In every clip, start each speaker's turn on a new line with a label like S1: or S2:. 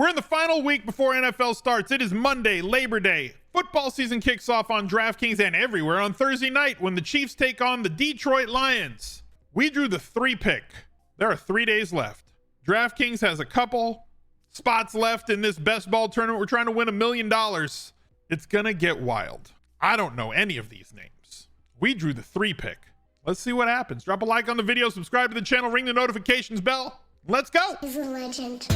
S1: We're in the final week before NFL starts. It is Monday, Labor Day. Football season kicks off on DraftKings and everywhere on Thursday night when the Chiefs take on the Detroit Lions. We drew the 3 pick. There are 3 days left. DraftKings has a couple spots left in this best ball tournament. We're trying to win $1 million. It's gonna get wild. I don't know any of these names. We drew the 3 pick. Let's see what happens. Drop a like on the video, subscribe to the channel, ring the notifications bell. Let's go.
S2: He's a legend.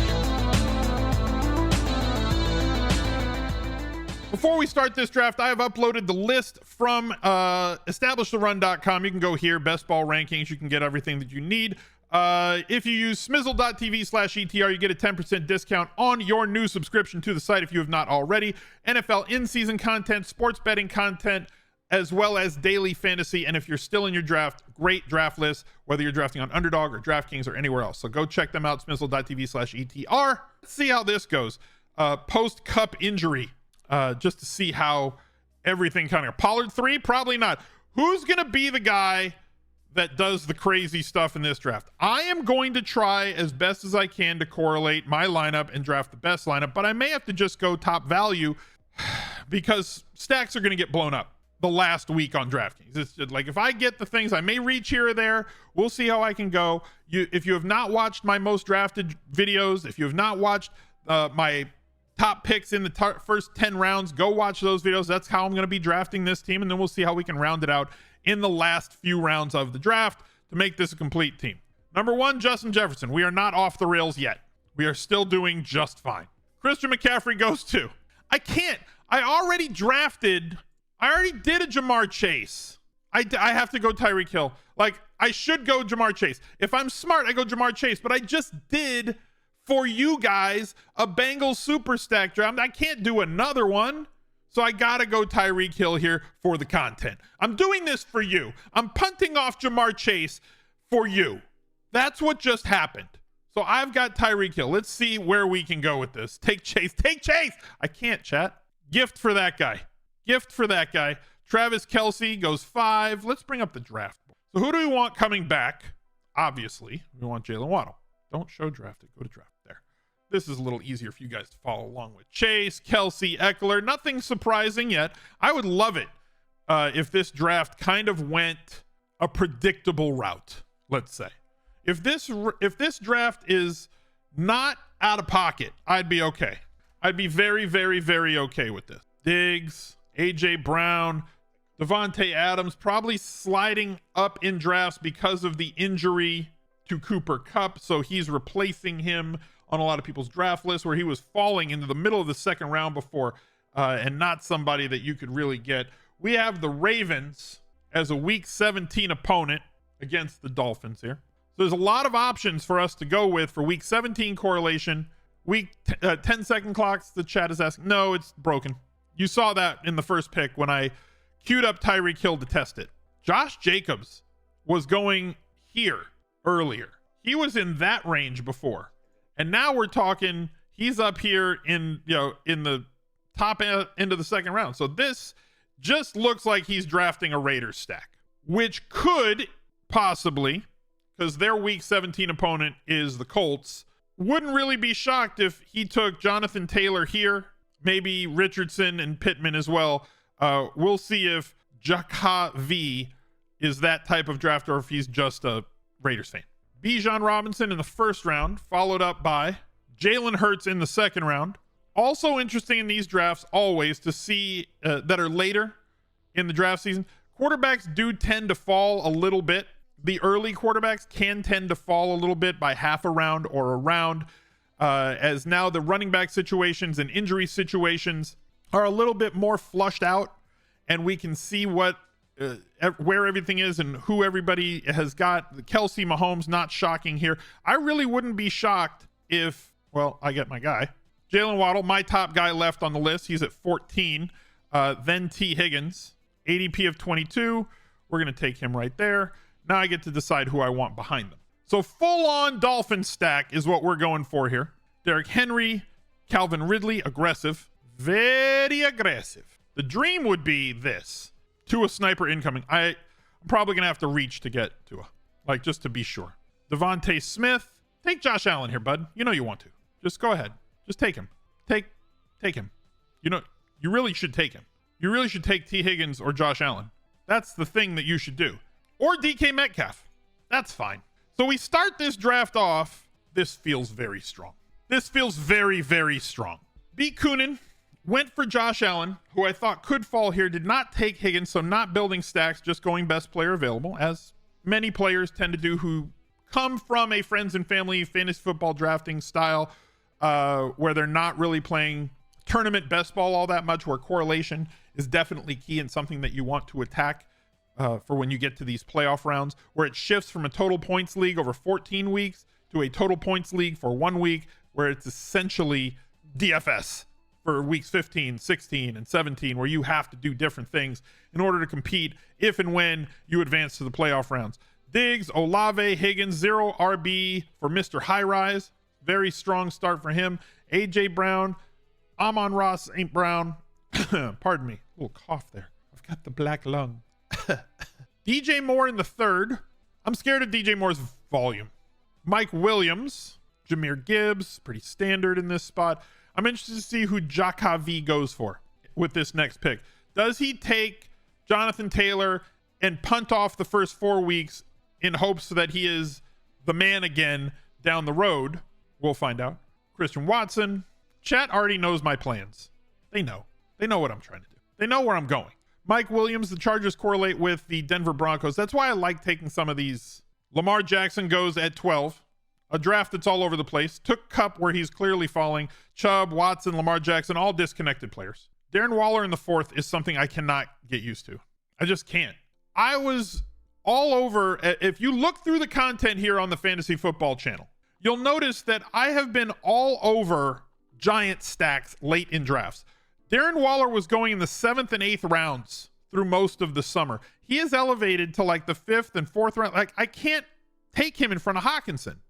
S1: Before we start this draft, I have uploaded the list from establishthерun.com. You can go here, best ball rankings. You can get everything that you need. If you use smizzle.tv/ETR, you get a 10% discount on your new subscription to the site if you have not already. NFL in-season content, sports betting content, as well as daily fantasy. And if you're still in your draft, great draft list, whether you're drafting on Underdog or DraftKings or anywhere else. So go check them out, smizzle.tv/ETR. Let's see how this goes. Post-cup injury. Just to see how everything kind of Pollard 3, probably not. Who's gonna be the guy that does the crazy stuff in this draft? I am going to try as best as I can to correlate my lineup and draft the best lineup, but I may have to just go top value because stacks are going to get blown up the last week on DraftKings. It's just like if I get the things, I may reach here or there. We'll see how I can go. If you have not watched my most drafted videos, if you have not watched my top picks in the first 10 rounds, go watch those videos. That's how I'm going to be drafting this team, and then we'll see how we can round it out in the last few rounds of the draft to make this a complete team. Number 1, Justin Jefferson. We are not off the rails yet. We are still doing just fine. Christian McCaffrey goes 2. I can't. I already did a Jamar Chase. I have to go Tyreek Hill. Like, I should go Jamar Chase. If I'm smart, I go Jamar Chase, but I just did for you guys a Bengals super stack draft. I can't do another one. So I gotta go Tyreek Hill here for the content. I'm doing this for you. I'm punting off Jamar Chase for you. That's what just happened. So I've got Tyreek Hill. Let's see where we can go with this. Take Chase. Take Chase. I can't, chat. Gift for that guy. Gift for that guy. Travis Kelce goes 5. Let's bring up the draft. So who do we want coming back? Obviously, we want Jalen Waddle. Don't show drafted. Go to draft. There. This is a little easier for you guys to follow along with. Chase, Kelce, Eckler. Nothing surprising yet. I would love it if this draft kind of went a predictable route, let's say. If this draft is not out of pocket, I'd be okay. I'd be very, very, very okay with this. Diggs, A.J. Brown, Devontae Adams probably sliding up in drafts because of the injury to Cooper Kupp, so he's replacing him on a lot of people's draft lists where he was falling into the middle of the second round before and not somebody that you could really get. We have the Ravens as a week 17 opponent against the Dolphins here. So there's a lot of options for us to go with for week 17 correlation. Week 10 second clocks, the chat is asking. No, it's broken. You saw that in the first pick when I queued up Tyreek Hill to test it. Josh Jacobs was going here earlier. He was in that range before. And now we're talking, he's up here in the top end of the second round. So this just looks like he's drafting a Raiders stack, which could possibly, because their week 17 opponent is the Colts, wouldn't really be shocked if he took Jonathan Taylor here, maybe Richardson and Pittman as well. We'll see if Jaka V is that type of draft or if he's just a Raiders fan. Bijan Robinson in the first round, followed up by Jalen Hurts in the second round. Also interesting in these drafts always to see that are later in the draft season. Quarterbacks do tend to fall a little bit. The early quarterbacks can tend to fall a little bit by half a round or a round, as now the running back situations and injury situations are a little bit more flushed out, and we can see what where everything is and who everybody has got. Kelce, Mahomes, not shocking here. I really wouldn't be shocked if, well, I get my guy. Jalen Waddle, my top guy left on the list. He's at 14. Then T. Higgins, ADP of 22. We're going to take him right there. Now I get to decide who I want behind them. So full-on Dolphin stack is what we're going for here. Derrick Henry, Calvin Ridley, aggressive. Very aggressive. The dream would be this. Tua sniper incoming. I'm probably going to have to reach to get Tua. Like, just to be sure. Devontae Smith. Take Josh Allen here, bud. You know you want to. Just go ahead. Just take him. Take him. You know, you really should take him. You really should take T. Higgins or Josh Allen. That's the thing that you should do. Or DK Metcalf. That's fine. So we start this draft off. This feels very strong. This feels very, very strong. B. Coonan went for Josh Allen, who I thought could fall here, did not take Higgins, so not building stacks, just going best player available, as many players tend to do who come from a friends and family fantasy football drafting style where they're not really playing tournament best ball all that much, where correlation is definitely key and something that you want to attack for when you get to these playoff rounds, where it shifts from a total points league over 14 weeks to a total points league for 1 week, where it's essentially DFS for weeks 15, 16, and 17, where you have to do different things in order to compete if and when you advance to the playoff rounds. Diggs, Olave, Higgins, 0 RB for Mr. High Rise. Very strong start for him. AJ Brown, Amon-Ra St. Brown. Pardon me. A little cough there. I've got the black lung. DJ Moore in the 3rd. I'm scared of DJ Moore's volume. Mike Williams, Jahmyr Gibbs, pretty standard in this spot. I'm interested to see who Jakavi goes for with this next pick. Does he take Jonathan Taylor and punt off the first 4 weeks in hopes that he is the man again down the road? We'll find out. Christian Watson. Chat already knows my plans. They know. They know what I'm trying to do. They know where I'm going. Mike Williams, the Chargers correlate with the Denver Broncos. That's why I like taking some of these. Lamar Jackson goes at 12. A draft that's all over the place. Took Kupp where he's clearly falling. Chubb, Watson, Lamar Jackson, all disconnected players. Darren Waller in the 4th is something I cannot get used to. I just can't. I was all over. If you look through the content here on the Fantasy Football channel, you'll notice that I have been all over giant stacks late in drafts. Darren Waller was going in the 7th and 8th rounds through most of the summer. He is elevated to like the 5th and 4th round. Like, I can't take him in front of Hawkinson.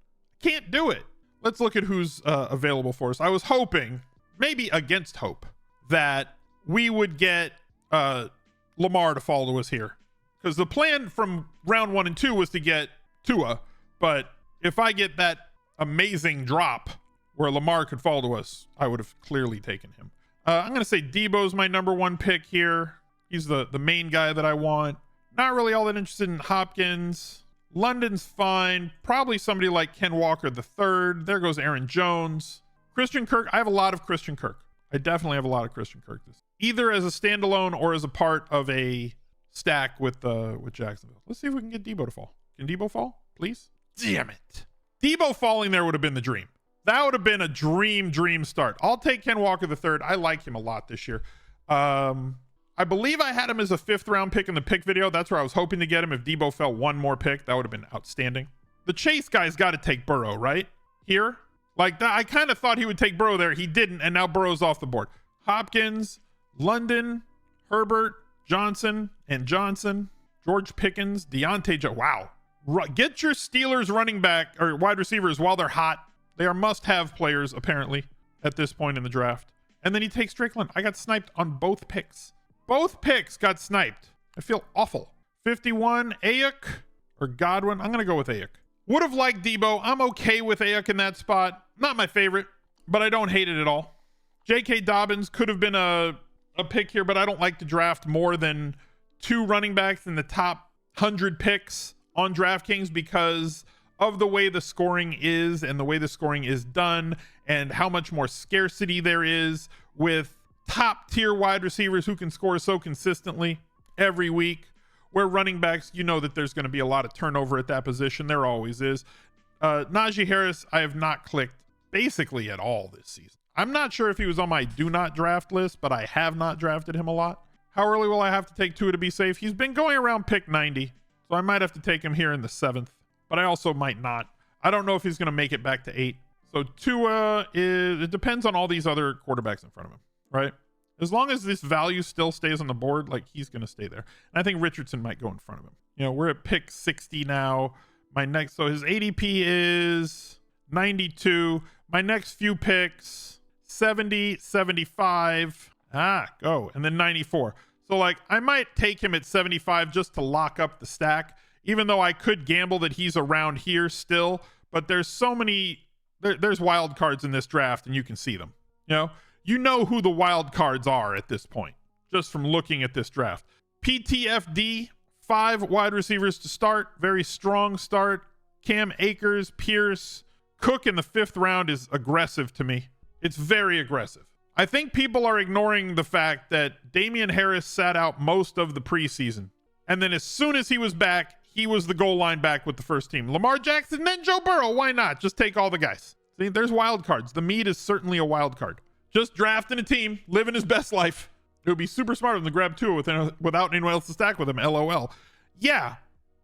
S1: Can't do it. Let's look at who's available for us. I was hoping, maybe against hope, that we would get Lamar to fall to us here, because the plan from round 1 and 2 was to get Tua, but if I get that amazing drop where Lamar could fall to us, I would have clearly taken him. I'm going to say Debo's my number 1 pick here. He's the main guy that I want. Not really all that interested in Hopkins. London's fine. Probably somebody like Ken Walker the 3rd. There goes Aaron Jones. Christian Kirk. I have a lot of Christian Kirk. I definitely have a lot of Christian Kirk. Either as a standalone or as a part of a stack with Jacksonville. Let's see if we can get Debo to fall. Can Debo fall, please? Damn it. Debo falling there would have been the dream. That would have been a dream start. I'll take Ken Walker the 3rd. I like him a lot this year. I believe I had him as a 5th round pick in the pick video. That's where I was hoping to get him. If Debo fell 1 more pick, that would have been outstanding. The Chase guy's got to take Burrow, right? Here? Like, that, I kind of thought he would take Burrow there. He didn't, and now Burrow's off the board. Hopkins, London, Herbert, Johnson, and Johnson, George Pickens, Deontay. Wow. Get your Steelers running back or wide receivers while they're hot. They are must-have players, apparently, at this point in the draft. And then he takes Strickland. I got sniped on both picks. Both picks got sniped. I feel awful. 51, Aiyuk or Godwin. I'm going to go with Aiyuk. Would have liked Debo. I'm okay with Aiyuk in that spot. Not my favorite, but I don't hate it at all. J.K. Dobbins could have been a pick here, but I don't like to draft more than 2 running backs in the top 100 picks on DraftKings because of the way the scoring is and the way the scoring is done and how much more scarcity there is with top tier wide receivers who can score so consistently every week, where running backs, you know that there's going to be a lot of turnover at that position. There always is. Najee Harris, I have not clicked basically at all this season. I'm not sure if he was on my do not draft list, but I have not drafted him a lot. How early will I have to take Tua to be safe? He's been going around pick 90, so I might have to take him here in the 7th, but I also might not. I don't know if he's going to make it back to 8. So Tua it depends on all these other quarterbacks in front of him, right? As long as this value still stays on the board, like, he's going to stay there. And I think Richardson might go in front of him. You know, we're at pick 60 now. So his ADP is 92. My next few picks, 70, 75. Go. And then 94. So, like, I might take him at 75 just to lock up the stack, even though I could gamble that he's around here still. But there's so many there's wild cards in this draft, and you can see them. You know who the wild cards are at this point, just from looking at this draft. PTFD, 5 wide receivers to start. Very strong start. Cam Akers, Pierce, Cook in the 5th round is aggressive to me. It's very aggressive. I think people are ignoring the fact that Damian Harris sat out most of the preseason. And then as soon as he was back, he was the goal line back with the first team. Lamar Jackson, then Joe Burrow. Why not? Just take all the guys. See, there's wild cards. The Mead is certainly a wild card. Just drafting a team, living his best life. It would be super smart of him to grab Tua without anyone else to stack with him. LOL. Yeah,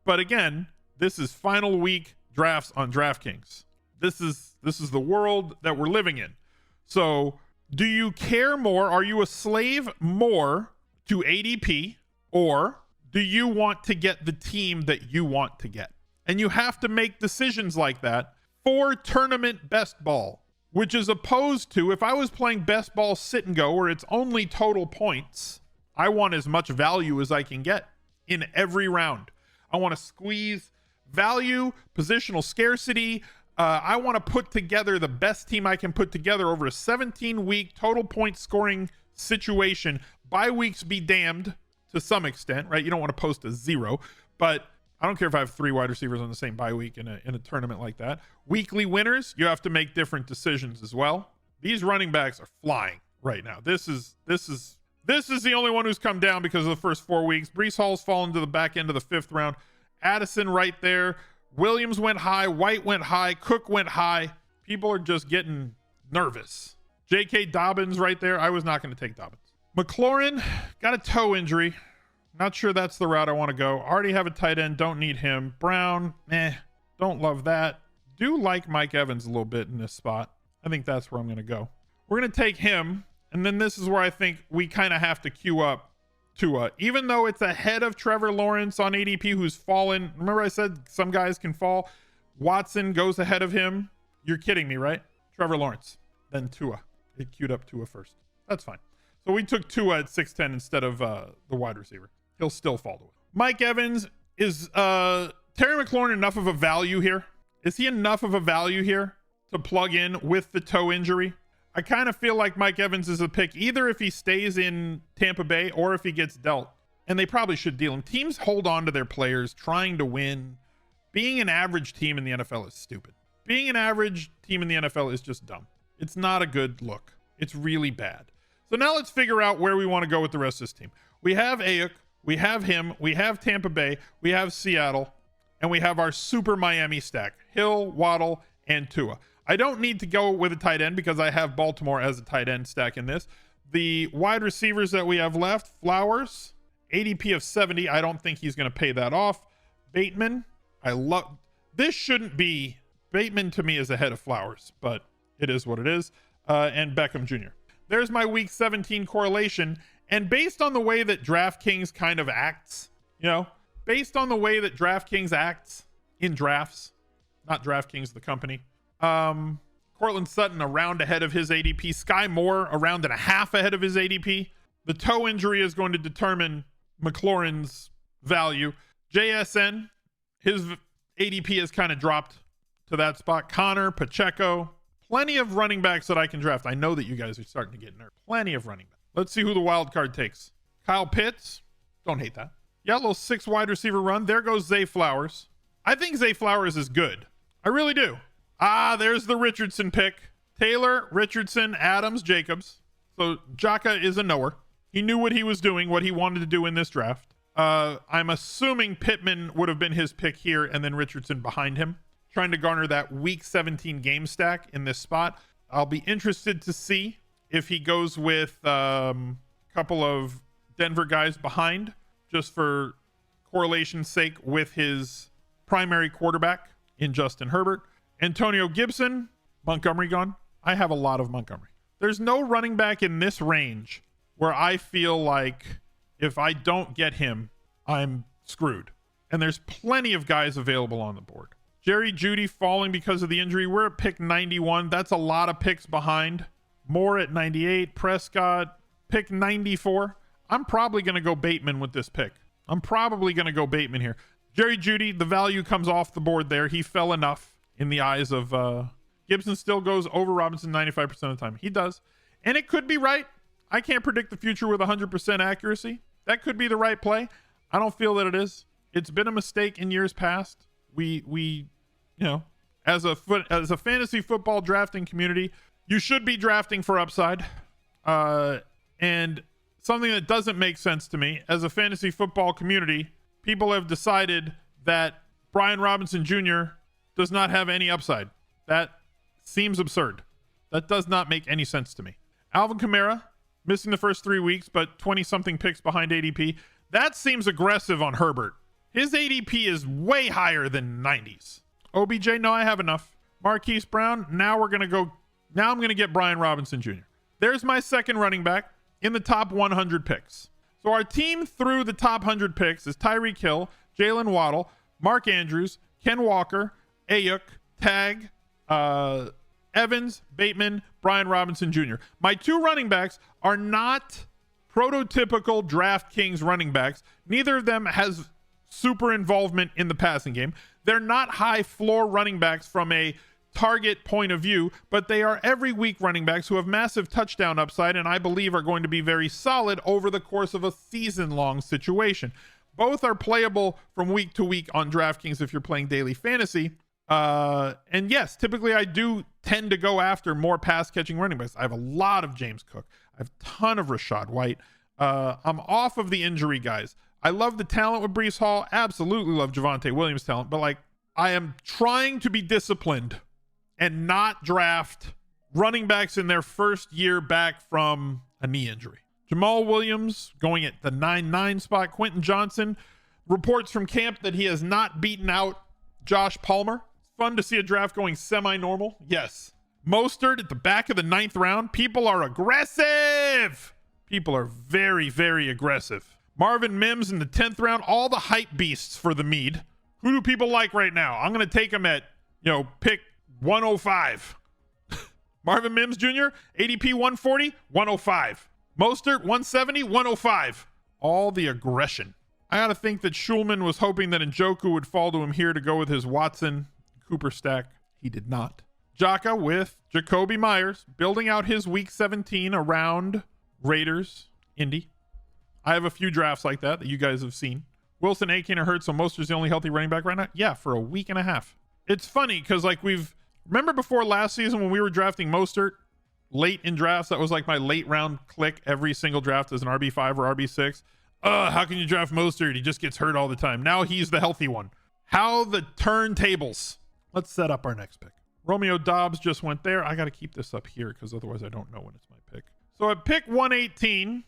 S1: but again, this is final week drafts on DraftKings. This is the world that we're living in. So do you care more? Are you a slave more to ADP, or do you want to get the team that you want to get? And you have to make decisions like that for tournament best ball, which is opposed to if I was playing best ball sit and go where it's only total points. I want as much value as I can get in every round. I want to squeeze value, positional scarcity. I want to put together the best team I can put together over a 17-week total point scoring situation. Bye weeks be damned to some extent, right? You don't want to post a 0, but I don't care if I have 3 wide receivers on the same bye week in a tournament like that. Weekly winners, you have to make different decisions as well. These running backs are flying right now. This is the only one who's come down because of the first 4 weeks. Breece Hall's fallen to the back end of the 5th round. Addison right there. Williams went high. White went high. Cook went high. People are just getting nervous. J.K. Dobbins right there. I was not going to take Dobbins. McLaurin got a toe injury. Not sure that's the route I want to go. Already have a tight end. Don't need him. Brown, don't love that. Do like Mike Evans a little bit in this spot. I think that's where I'm going to go. We're going to take him. And then this is where I think we kind of have to queue up Tua. Even though it's ahead of Trevor Lawrence on ADP, who's fallen. Remember I said some guys can fall. Watson goes ahead of him. You're kidding me, right? Trevor Lawrence. Then Tua. It queued up Tua first. That's fine. So we took Tua at 6'10 instead of the wide receiver. He'll still fall to it. Mike Evans, is Terry McLaurin enough of a value here? Is he enough of a value here to plug in with the toe injury? I kind of feel like Mike Evans is a pick either if he stays in Tampa Bay or if he gets dealt. And they probably should deal him. Teams hold on to their players trying to win. Being an average team in the NFL is stupid. Being an average team in the NFL is just dumb. It's not a good look. It's really bad. So now let's figure out where we want to go with the rest of this team. We have Aiyuk. We have him. We have Tampa Bay. We have Seattle. And we have our super Miami stack. Hill, Waddle, and Tua. I don't need to go with a tight end because I have Baltimore as a tight end stack in this. The wide receivers that we have left, Flowers, ADP of 70. I don't think he's going to pay that off. Bateman, I love... This shouldn't be... Bateman to me is ahead of Flowers, but it is what it is. And Beckham Jr. There's my week 17 correlation. And based on the way that DraftKings kind of acts, based on the way that DraftKings acts in drafts, not DraftKings, the company, Cortland Sutton a round ahead of his ADP, Sky Moore a round and a half ahead of his ADP. The toe injury is going to determine McLaurin's value. JSN, his ADP has kind of dropped to that spot. Connor, Pacheco, plenty of running backs that I can draft. I know that you guys are starting to get nervous. Plenty of running backs. Let's see who the wild card takes. Kyle Pitts, don't hate that. Yeah, a little 6 wide receiver run. There goes Zay Flowers. I think Zay Flowers is good. I really do. There's the Richardson pick. Taylor, Richardson, Adams, Jacobs. So Jaka is a knower. He knew what he was doing, what he wanted to do in this draft. I'm assuming Pittman would have been his pick here and then Richardson behind him, trying to garner that week 17 game stack in this spot. I'll be interested to see if he goes with a couple of Denver guys behind, just for correlation's sake with his primary quarterback in Justin Herbert. Antonio Gibson, Montgomery gone. I have a lot of Montgomery. There's no running back in this range where I feel like if I don't get him, I'm screwed. And there's plenty of guys available on the board. Jerry Jeudy falling because of the injury. We're at pick 91. That's a lot of picks behind. Moore at 98. Prescott, pick 94. I'm probably going to go Bateman with this pick. I'm probably going to go Bateman here. Jerry Jeudy, the value comes off the board there. He fell enough in the eyes of Gibson still goes over Robinson 95% of the time. He does. And it could be right. I can't predict the future with 100% accuracy. That could be the right play. I don't feel that it is. It's been a mistake in years past. We you know, as a fantasy football drafting community, you should be drafting for upside. And something that doesn't make sense to me, as a fantasy football community, people have decided that Brian Robinson Jr. does not have any upside. That seems absurd. That does not make any sense to me. Alvin Kamara, missing the first 3 weeks, but 20-something picks behind ADP. That seems aggressive on Herbert. His ADP is way higher than 90s. OBJ, no, I have enough. Marquise Brown, now I'm going to get Brian Robinson Jr. There's my second running back in the top 100 picks. So our team through the top 100 picks is Tyreek Hill, Jalen Waddle, Mark Andrews, Ken Walker, Aiyuk, Tag, Evans, Bateman, Brian Robinson Jr. My two running backs are not prototypical DraftKings running backs. Neither of them has super involvement in the passing game. They're not high floor running backs from a target point of view, but they are every week running backs who have massive touchdown upside and I believe are going to be very solid over the course of a season-long situation. Both are playable from week to week on DraftKings if you're playing daily fantasy. And yes, typically I do tend to go after more pass-catching running backs. I have a lot of James Cook. I have a ton of Rashad White. I'm off of the injury guys. I love the talent with Breece Hall. Absolutely love Javonte Williams' talent. But like, I am trying to be disciplined and not draft running backs in their first year back from a knee injury. Jamal Williams going at the 9-9 spot. Quentin Johnson, reports from camp that he has not beaten out Josh Palmer. Fun to see a draft going semi-normal. Yes. Mostert at the back of the 9th round. People are aggressive. People are very, very aggressive. Marvin Mims in the 10th round. All the hype beasts for the Mead. Who do people like right now? I'm going to take him at, pick 105. Marvin Mims Jr., ADP 140, 105. Mostert 170, 105. All the aggression. I got to think that Schulman was hoping that Njoku would fall to him here to go with his Watson Cooper stack. He did not. Jaka with Jacoby Myers building out his week 17 around Raiders, Indy. I have a few drafts like that you guys have seen. Wilson, Aiken, or Hurts, so Mostert's the only healthy running back right now? Yeah, for a week and a half. It's funny because remember before last season when we were drafting Mostert late in drafts? That was like my late round click every single draft as an RB5 or RB6. How can you draft Mostert? He just gets hurt all the time. Now he's the healthy one. How the turntables. Let's set up our next pick. Romeo Dobbs just went there. I got to keep this up here because otherwise I don't know when it's my pick. So at pick 118,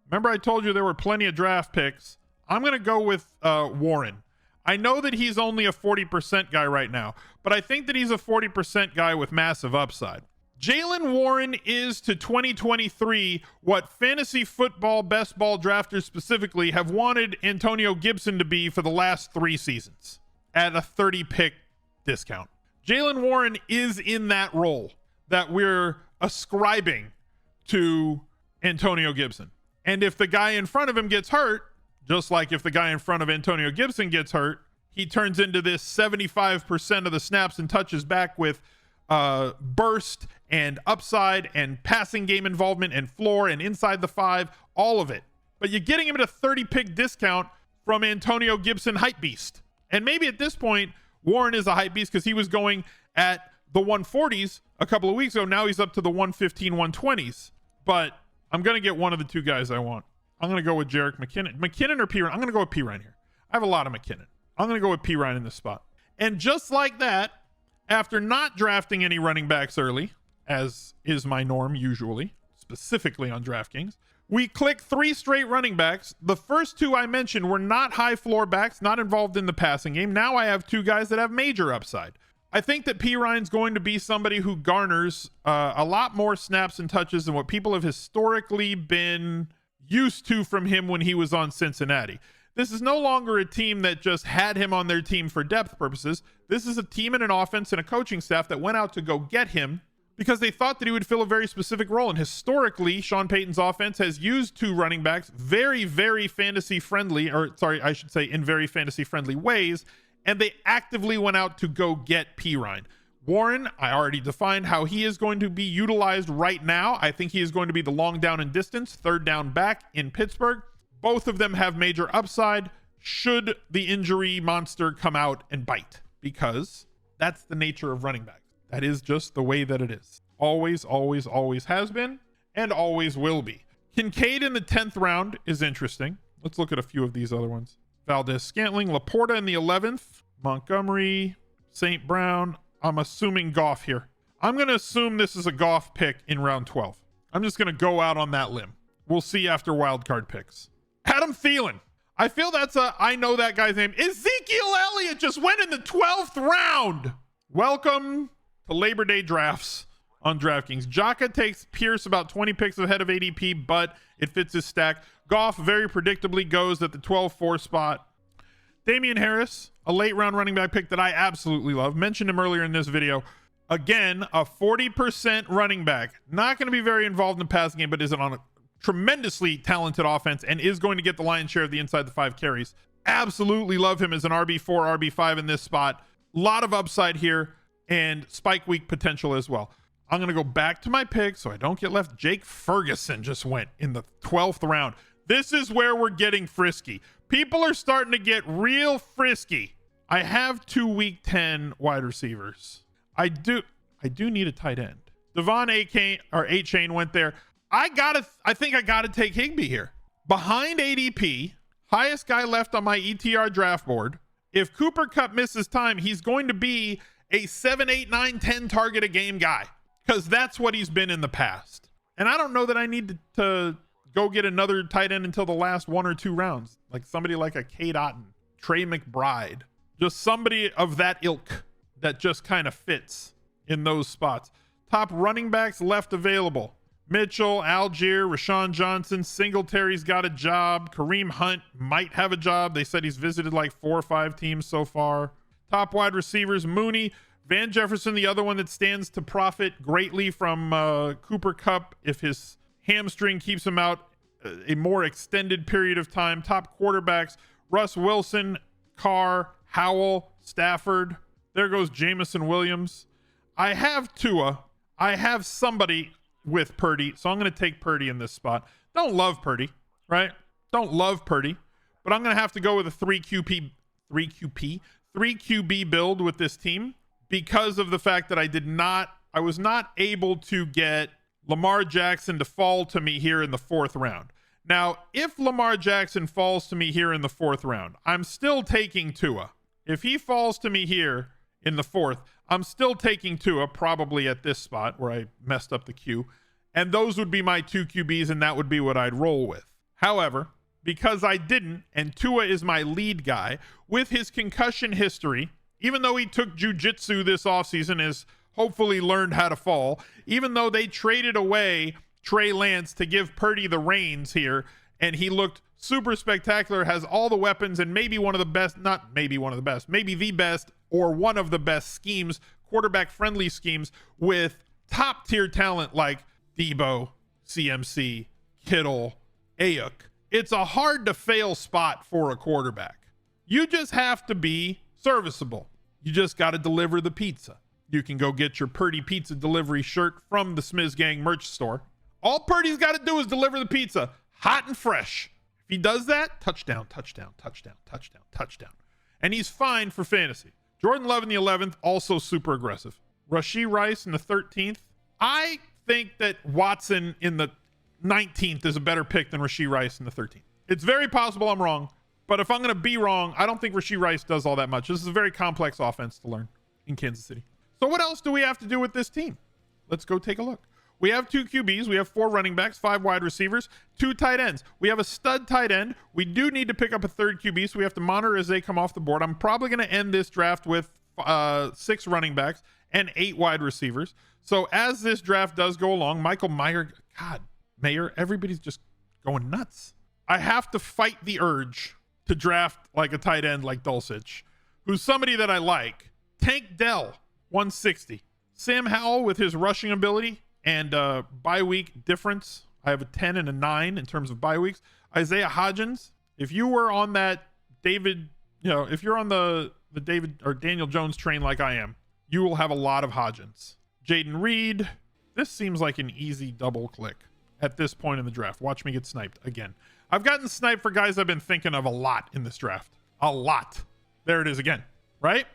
S1: remember I told you there were plenty of draft picks. I'm going to go with Warren. I know that he's only a 40% guy right now, but I think that he's a 40% guy with massive upside. Jalen Warren is to 2023 what fantasy football best ball drafters specifically have wanted Antonio Gibson to be for the last 3 seasons at a 30 pick discount. Jalen Warren is in that role that we're ascribing to Antonio Gibson. And if the guy in front of him gets hurt, just like if the guy in front of Antonio Gibson gets hurt, he turns into this 75% of the snaps and touches back with burst and upside and passing game involvement and floor and inside the 5, all of it. But you're getting him at a 30 pick discount from Antonio Gibson hype beast. And maybe at this point, Warren is a hype beast because he was going at the 140s a couple of weeks ago. Now he's up to the 115, 120s. But I'm going to get one of the two guys I want. I'm going to go with Jerick McKinnon. McKinnon or P. Ryan? I'm going to go with P. Ryan here. I have a lot of McKinnon. I'm going to go with P. Ryan in this spot. And just like that, after not drafting any running backs early, as is my norm usually, specifically on DraftKings, we click 3 straight running backs. The first 2 I mentioned were not high floor backs, not involved in the passing game. Now I have 2 guys that have major upside. I think that P. Ryan's going to be somebody who garners a lot more snaps and touches than what people have historically been used to from him when he was on Cincinnati. This is no longer a team that just had him on their team for depth purposes. This is a team and an offense and a coaching staff that went out to go get him because they thought that he would fill a very specific role. And historically, Sean Payton's offense has used 2 running backs very, very fantasy friendly, in very fantasy friendly ways. And they actively went out to go get P. Ryan. Warren, I already defined how he is going to be utilized right now. I think he is going to be the long down and distance, third down back in Pittsburgh. Both of them have major upside should the injury monster come out and bite, because that's the nature of running backs. That is just the way that it is. Always, always, always has been and always will be. Kincaid in the 10th round is interesting. Let's look at a few of these other ones. Valdez-Scantling, Laporta in the 11th, Montgomery, St. Brown. I'm assuming Goff here. I'm going to assume this is a Goff pick in round 12. I'm just going to go out on that limb. We'll see after wildcard picks. Adam Thielen. I feel I know that guy's name. Ezekiel Elliott just went in the 12th round. Welcome to Labor Day drafts on DraftKings. Jaka takes Pierce about 20 picks ahead of ADP, but it fits his stack. Goff very predictably goes at the 12-4 spot. Damian Harris, a late round running back pick that I absolutely love. Mentioned him earlier in this video. Again, a 40% running back. Not going to be very involved in the passing game, but is on a tremendously talented offense and is going to get the lion's share of the inside the 5 carries. Absolutely love him as an RB4, RB5 in this spot. A lot of upside here and spike week potential as well. I'm going to go back to my pick so I don't get left. Jake Ferguson just went in the 12th round. This is where we're getting frisky. People are starting to get real frisky. I have 2 week 10 wide receivers. I do need a tight end. Devon A-Chain went there. I think I gotta take Higbee here. Behind ADP, highest guy left on my ETR draft board. If Cooper Kupp misses time, he's going to be a 7, 8, 9, 10 target a game guy, because that's what he's been in the past. And I don't know that I need to go get another tight end until the last 1 or 2 rounds, like somebody like a Cade Otton, Trey McBride, just somebody of that ilk that just kind of fits in those spots. Top running backs left available: Mitchell, Algier, Rashawn Johnson. Singletary's got a job. Kareem Hunt might have a job. They said he's visited like 4 or 5 teams so far. Top wide receivers: Mooney, Van Jefferson, the other one that stands to profit greatly from Cooper Kupp if his hamstring keeps him out a more extended period of time. Top quarterbacks: Russ Wilson, Carr, Howell, Stafford. There goes Jameson Williams. I have Tua. I have somebody with Purdy, so I'm going to take Purdy in this spot. Don't love Purdy, right? Don't love Purdy, but I'm going to have to go with a 3 QB build with this team because of the fact that I was not able to get Lamar Jackson to fall to me here in the 4th round. Now, if Lamar Jackson falls to me here in the 4th round, I'm still taking Tua. If he falls to me here in the 4th, I'm still taking Tua, probably at this spot where I messed up the queue. And those would be my 2 QBs, and that would be what I'd roll with. However, because I didn't, and Tua is my lead guy, with his concussion history, even though he took jujitsu this offseason, has hopefully learned how to fall, even though they traded away Trey Lance to give Purdy the reins here, and he looked super spectacular, has all the weapons, and maybe one of the best, not maybe one of the best, maybe the best or one of the best schemes, quarterback-friendly schemes with top-tier talent like Debo, CMC, Kittle, Aiyuk. It's a hard-to-fail spot for a quarterback. You just have to be serviceable. You just got to deliver the pizza. You can go get your Purdy pizza delivery shirt from the Smiz Gang merch store. All Purdy's got to do is deliver the pizza hot and fresh. If he does that, touchdown, touchdown, touchdown, touchdown, touchdown. And he's fine for fantasy. Jordan Love in the 11th, also super aggressive. Rashee Rice in the 13th. I think that Watson in the 19th is a better pick than Rashee Rice in the 13th. It's very possible I'm wrong, but if I'm going to be wrong, I don't think Rashee Rice does all that much. This is a very complex offense to learn in Kansas City. So what else do we have to do with this team? Let's go take a look. We have 2 QBs. We have 4 running backs, 5 wide receivers, 2 tight ends. We have a stud tight end. We do need to pick up a 3rd QB, so we have to monitor as they come off the board. I'm probably going to end this draft with 6 running backs and 8 wide receivers. So as this draft does go along, Michael Mayer, everybody's just going nuts. I have to fight the urge to draft like a tight end like Dulcich, who's somebody that I like. Tank Dell, 160. Sam Howell with his rushing ability and bye week difference. I have a 10 and a 9 in terms of bye weeks. Isaiah Hodgins, if you were on that David, if you're on the David or Daniel Jones train like I am, you will have a lot of Hodgins. Jaden Reed, this seems like an easy double click at this point in the draft. Watch me get sniped again. I've gotten sniped for guys I've been thinking of a lot in this draft. A lot. There it is again, right?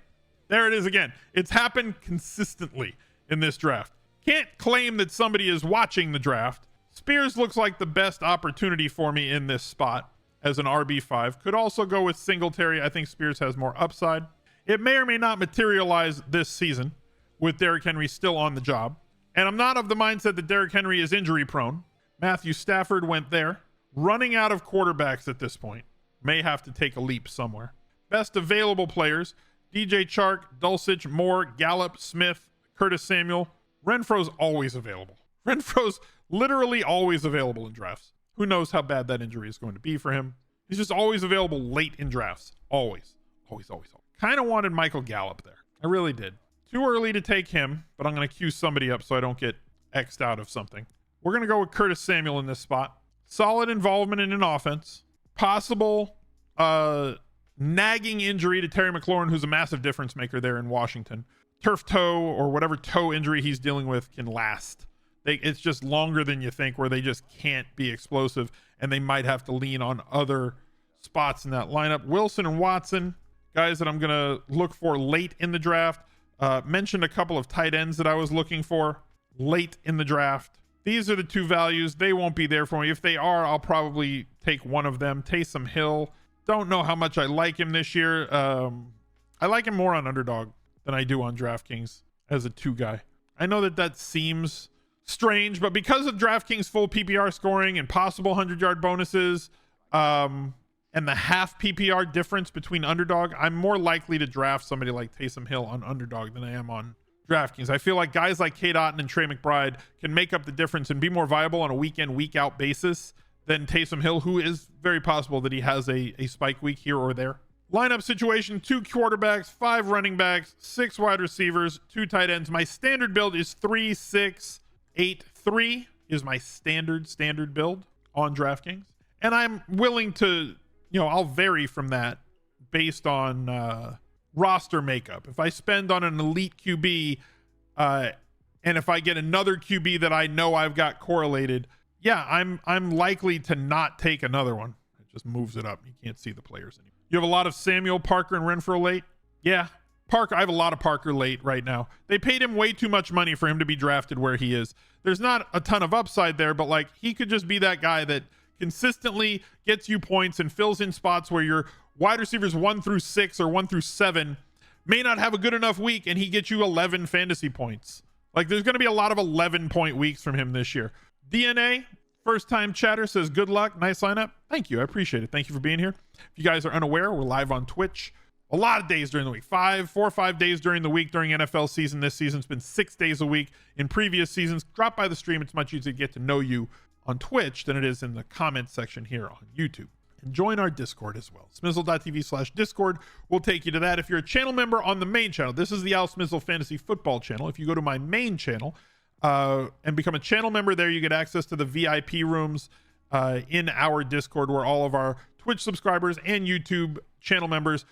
S1: There it is again. It's happened consistently in this draft. Can't claim that somebody is watching the draft. Spears looks like the best opportunity for me in this spot as an RB5. Could also go with Singletary. I think Spears has more upside. It may or may not materialize this season with Derrick Henry still on the job. And I'm not of the mindset that Derrick Henry is injury prone. Matthew Stafford went there. Running out of quarterbacks at this point. May have to take a leap somewhere. Best available players: DJ Chark, Dulcich, Moore, Gallup, Smith, Curtis Samuel. Renfro's always available. Renfro's literally always available in drafts. Who knows how bad that injury is going to be for him. He's just always available late in drafts. Always. Always. Kind of wanted Michael Gallup there. I really did. Too early to take him, but I'm going to queue somebody up so I don't get X'd out of something. We're going to go with Curtis Samuel in this spot. Solid involvement in an offense. Possible nagging injury to Terry McLaurin, who's a massive difference maker there in Washington. Turf toe or whatever toe injury he's dealing with can last. It's just longer than you think, where they just can't be explosive, and they might have to lean on other spots in that lineup. Wilson and Watson, guys that I'm going to look for late in the draft. Mentioned a couple of tight ends that I was looking for late in the draft. These are the two values. They won't be there for me. If they are, I'll probably take one of them. Taysom Hill. Don't know how much I like him this year. I like him more on underdog than I do on DraftKings as a 2 guy. I know that seems strange, but because of DraftKings full PPR scoring and possible 100-yard bonuses, and the half PPR difference between underdog, I'm more likely to draft somebody like Taysom Hill on underdog than I am on DraftKings. I feel like guys like Cade Otton and Trey McBride can make up the difference and be more viable on a week in, week out basis than Taysom Hill, who is very possible that he has a spike week here or there. Lineup situation: 2 quarterbacks, 5 running backs, 6 wide receivers, 2 tight ends. My standard build is 3-6-8-3 is my standard build on DraftKings. And I'm willing to, I'll vary from that based on roster makeup. If I spend on an elite QB, and if I get another QB that I know I've got correlated, yeah, I'm likely to not take another one. It just moves it up. You can't see the players anymore. You have a lot of Samuel, Parker, and Renfro late? Yeah. Parker, I have a lot of Parker late right now. They paid him way too much money for him to be drafted where he is. There's not a ton of upside there, but he could just be that guy that consistently gets you points and fills in spots where your wide receivers 1 through 6 or 1 through 7 may not have a good enough week, and he gets you 11 fantasy points. There's going to be a lot of 11-point weeks from him this year. DNA, first time chatter, says good luck. Nice lineup. Thank you. I appreciate it. Thank you for being here. If you guys are unaware, we're live on Twitch a lot of days during the week. 4 or 5 days during the week during NFL season. This season's been 6 days a week. In previous seasons, drop by the stream. It's much easier to get to know you on Twitch than it is in the comment section here on YouTube. And join our Discord as well. Smizzle.tv/Discord will take you to that. If you're a channel member on the main channel, this is the Al Smizzle Fantasy Football channel. If you go to my main channel and become a channel member there, you get access to the VIP rooms in our Discord, where all of our Twitch subscribers and YouTube channel members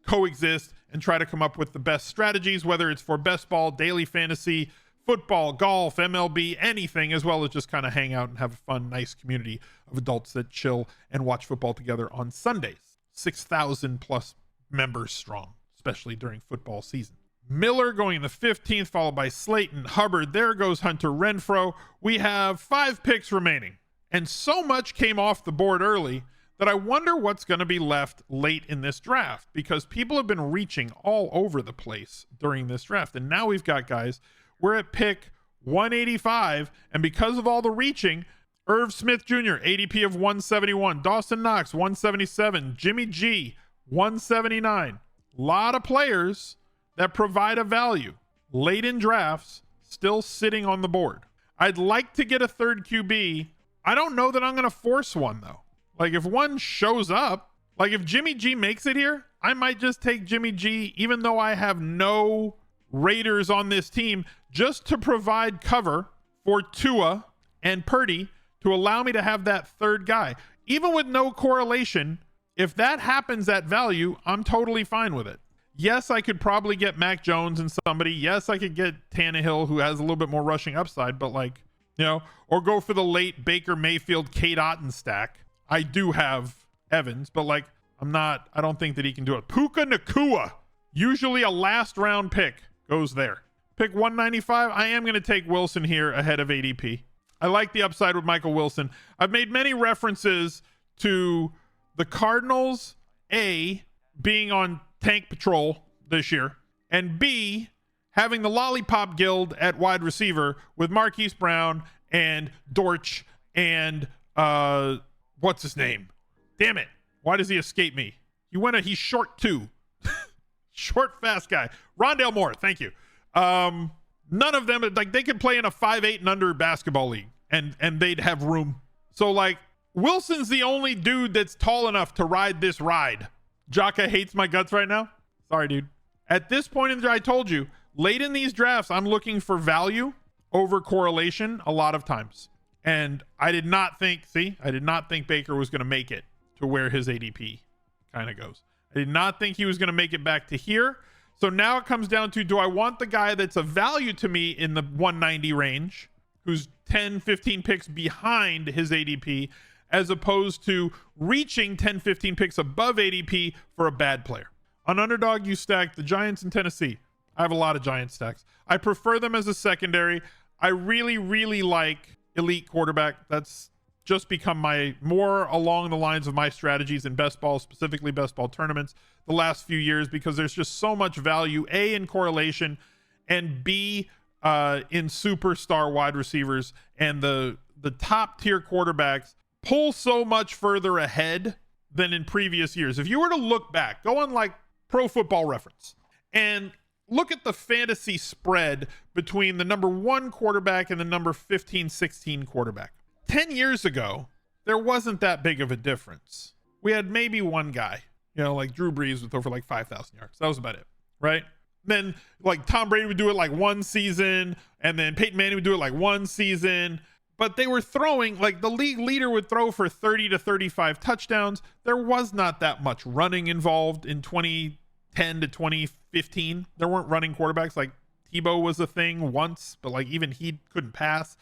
S1: coexist and try to come up with the best strategies, whether it's for best ball, daily fantasy, football, golf, MLB, anything, as well as just kind of hang out and have a fun, nice community of adults that chill and watch football together on Sundays. 6,000 plus members strong, especially during football season. Miller going in the 15th, followed by Slayton, Hubbard. There goes Hunter Renfro. We have 5 picks remaining, and so much came off the board early that I wonder what's going to be left late in this draft, because people have been reaching all over the place during this draft. And now we've got guys, we're at pick 185, and because of all the reaching, Irv Smith Jr., ADP of 171, Dawson Knox, 177, Jimmy G, 179. A lot of players that provide a value late in drafts still sitting on the board. I'd like to get a third QB. I don't know that I'm going to force one, though. If one shows up, if Jimmy G makes it here, I might just take Jimmy G, even though I have no Raiders on this team, just to provide cover for Tua and Purdy to allow me to have that third guy. Even with no correlation, if that happens at value, I'm totally fine with it. Yes, I could probably get Mac Jones and somebody. Yes, I could get Tannehill, who has a little bit more rushing upside, but like, you know, or go for the late Baker Mayfield, Kate Otten stack. I do have Evans, but like, I don't think that he can do it. Puka Nacua, usually a last round pick, goes there. Pick 195. I am going to take Wilson here ahead of ADP. I like the upside with Michael Wilson. I've made many references to the Cardinals, A, being on tank patrol this year, and B, having the Lollipop Guild at wide receiver with Marquise Brown and Dortch and what's his name? Damn it. Why does he escape me? He's short too. Short, fast guy. Rondale Moore, thank you. None of them, like, they could play in a 5'8" and under basketball league and they'd have room. So like, Wilson's the only dude that's tall enough to ride this ride. Jaka hates my guts right now. Sorry, dude. At this point in the draft, I told you, late in these drafts, I'm looking for value over correlation a lot of times. And I did not think Baker was going to make it to where his ADP kind of goes. I did not think he was going to make it back to here. So now it comes down to, do I want the guy that's a value to me in the 190 range, who's 10, 15 picks behind his ADP, as opposed to reaching 10, 15 picks above ADP for a bad player? On Underdog, you stack the Giants and Tennessee. I have a lot of Giants stacks. I prefer them as a secondary. I really, really like elite quarterback. That's just become my more along the lines of my strategies in best ball, specifically best ball tournaments, the last few years, because there's just so much value, A, in correlation, and B, in superstar wide receivers. And the top tier quarterbacks pull so much further ahead than in previous years. If you were to look back, go on like Pro Football Reference and look at the fantasy spread between the number 1 quarterback and the number 15, 16 quarterback. 10 years ago, there wasn't that big of a difference. We had maybe one guy, you know, like Drew Brees with over like 5,000 yards. That was about it, right? Then like Tom Brady would do it like one season, and then Peyton Manning would do it like one season. But they were throwing, like, the league leader would throw for 30 to 35 touchdowns. There was not that much running involved in 2010 to 2015. There weren't running quarterbacks. Like, Tebow was a thing once, but like even he couldn't pass.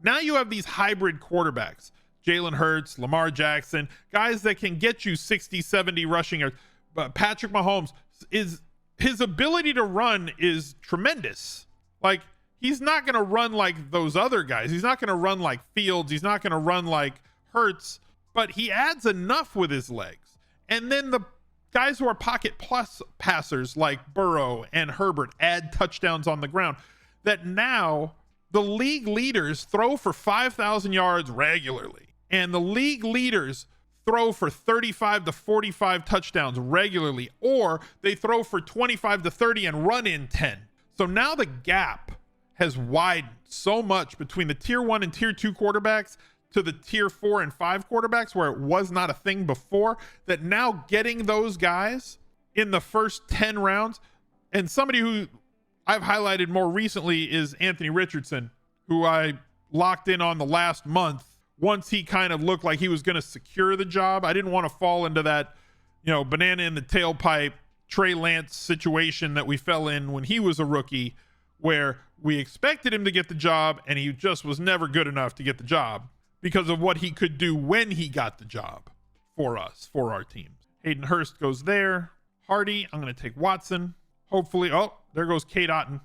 S1: Now you have these hybrid quarterbacks, Jalen Hurts, Lamar Jackson, guys that can get you 60, 70 rushing yards. But Patrick Mahomes, his ability to run is tremendous. Like, he's not going to run like those other guys. He's not going to run like Fields. He's not going to run like Hurts, but he adds enough with his legs. And then the guys who are pocket plus passers like Burrow and Herbert add touchdowns on the ground, that now the league leaders throw for 5,000 yards regularly. And the league leaders throw for 35 to 45 touchdowns regularly, or they throw for 25 to 30 and run in 10. So now the gap has widened so much between the tier 1 and tier 2 quarterbacks to the tier 4 and 5 quarterbacks, where it was not a thing before, that now getting those guys in the first 10 rounds, and somebody who I've highlighted more recently is Anthony Richardson, who I locked in on the last month once he kind of looked like he was going to secure the job. I didn't want to fall into that, you know, banana in the tailpipe Trey Lance situation that we fell in when he was a rookie, where we expected him to get the job and he just was never good enough to get the job because of what he could do when he got the job for us, for our teams. Hayden Hurst goes there. Hardy, I'm going to take Watson. Hopefully, oh, there goes Kate Otten.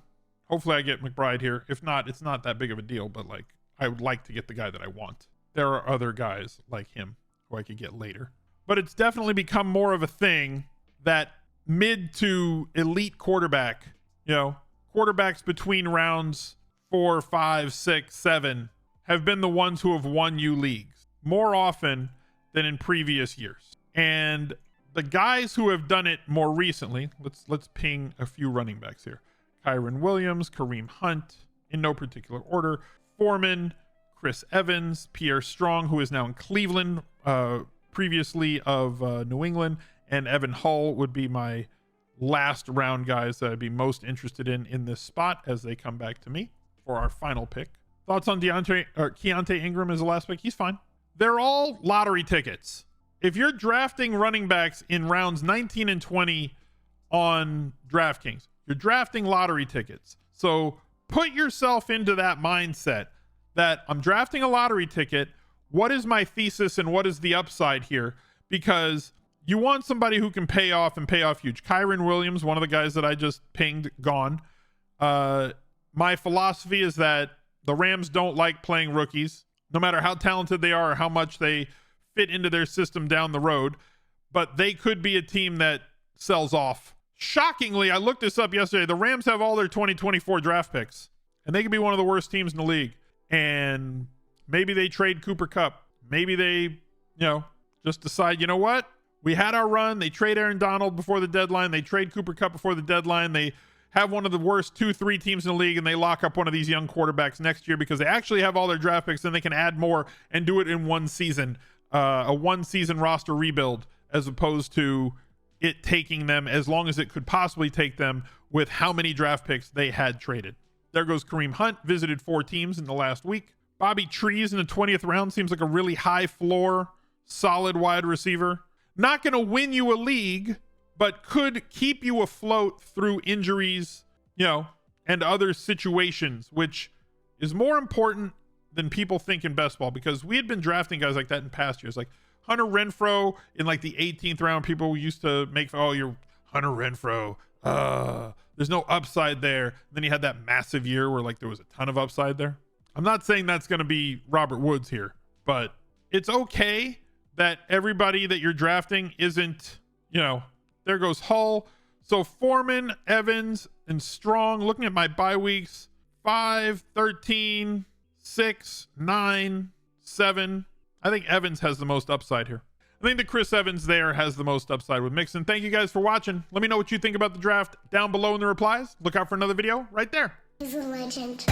S1: Hopefully I get McBride here. If not, it's not that big of a deal, but like, I would like to get the guy that I want. There are other guys like him who I could get later. But it's definitely become more of a thing that mid to elite quarterback, you know, quarterbacks between rounds 4, 5, 6, 7 have been the ones who have won you leagues more often than in previous years. And the guys who have done it more recently, let's ping a few running backs here. Kyron Williams, Kareem Hunt, in no particular order. Foreman, Chris Evans, Pierre Strong, who is now in Cleveland, previously of New England, and Evan Hull would be my last round guys that I'd be most interested in this spot as they come back to me for our final pick. Thoughts on Keontae Ingram as the last pick? He's fine. They're all lottery tickets. If you're drafting running backs in rounds 19 and 20 on DraftKings. You're drafting lottery tickets. So put yourself into that mindset that I'm drafting a lottery ticket. What is my thesis and what is the upside here? Because you want somebody who can pay off and pay off huge. Kyron Williams, one of the guys that I just pinged, gone. My philosophy is that the Rams don't like playing rookies, no matter how talented they are or how much they fit into their system down the road. But they could be a team that sells off. Shockingly, I looked this up yesterday. The Rams have all their 2024 draft picks, and they could be one of the worst teams in the league. And maybe they trade Cooper Kupp. Maybe they, just decide, you know what? We had our run. They trade Aaron Donald before the deadline. They trade Cooper Kupp before the deadline. They have one of the worst 2-3 teams in the league, and they lock up one of these young quarterbacks next year because they actually have all their draft picks, and they can add more and do it in one season, a one-season roster rebuild, as opposed to it taking them as long as it could possibly take them with how many draft picks they had traded. There goes Kareem Hunt, visited 4 teams in the last week. Bobby Trees in the 20th round seems like a really high floor, solid wide receiver. Not going to win you a league, but could keep you afloat through injuries, and other situations, which is more important than people think in best ball, because we had been drafting guys like that in past years. Like Hunter Renfrow in like the 18th round, people used to make, oh, you're Hunter Renfrow. There's no upside there. Then he had that massive year where like there was a ton of upside there. I'm not saying that's going to be Robert Woods here, but it's okay that everybody that you're drafting isn't, there goes Hull. So Foreman, Evans, and Strong, looking at my bye weeks, 5, 13, 6, 9, 7. I think Evans has the most upside here. I think that Chris Evans there has the most upside with Mixon. Thank you guys for watching. Let me know what you think about the draft down below in the replies. Look out for another video right there.
S2: He's a legend.